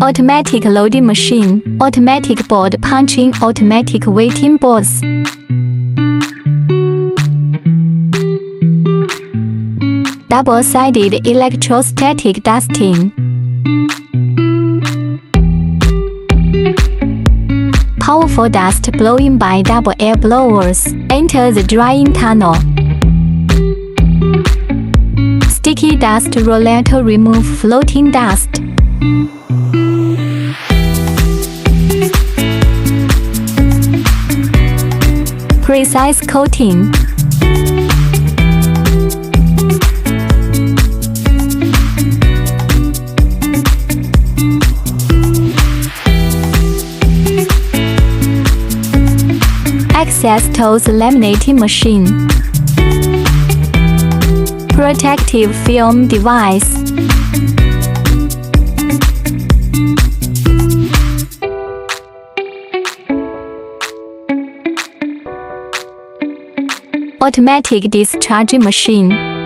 automatic loading machine, automatic board punching, automatic weighting boards. Double-sided electrostatic dusting. Powerful dust blowing by double air blowers. Enter the drying tunnel. Sticky dust roller to remove floating dust. Precise coating. Access to the laminating machine. Protective film device. Automatic discharging machine.